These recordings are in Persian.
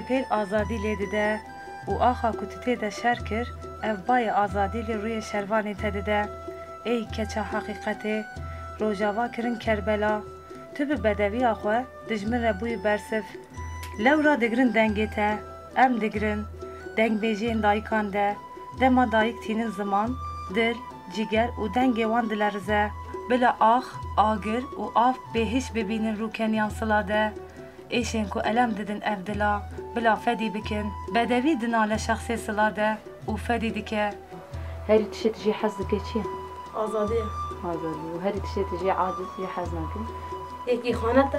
بپیل آزادی لیده و آخا کتیته ده شر کر اف بای آزادی لی روی شروانی تده ای کچا حقیقته روژاوا کرن کربلا تو به بدوی آخوه دجمن ربوی برسف لو را دگرن دنگی ته ام دگرن دنگ بیجین دایکان ده دما دایک تینن زمان دل جیگر و دنگ وان دلرزه بلا آخ آگر و آف بهش ببینن رو کنیان صلاده ایشن کو علم ددن افدلا بلا فدی بکن بدوی دنال شخصی صلاده و فدی دکه هری تشي تجي حزك چیه؟ آزادیه آزادی و هری تشي تجي عاجز يا حزنك یکی خانته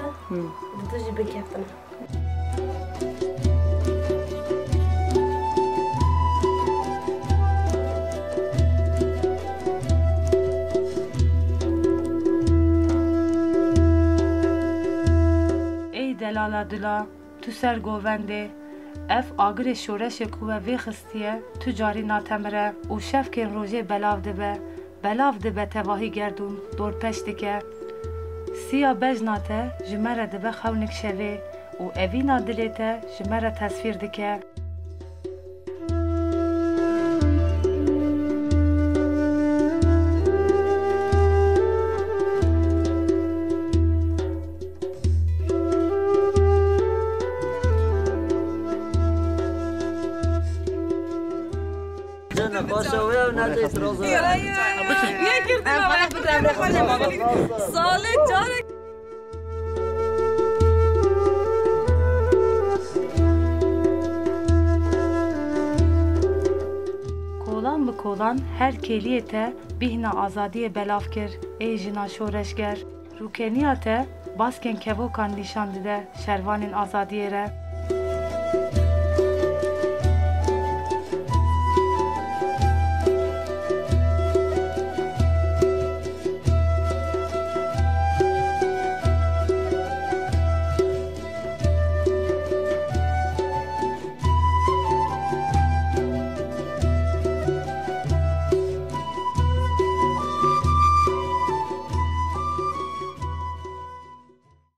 دوتوشی بکفتنه ای دلالا دلا تو سر گوونده اف آگر شورش کوه وی خستیه تو جاری ناتمره و شفکن روژه بلاو دبه تواهی گردون دور پشت که سیا بجناته جمره دبه خونک شوه و اوینا دلیته جمره تصویر دکه خوشویه و ندیست روزه یکی ساله جاره کولان به کولان هر کلیه ته بهنا آزادی بلاف کر ای جنا شورشگر روکنیه ته باسکن کهو کان نشان دده شروان آزادیه ره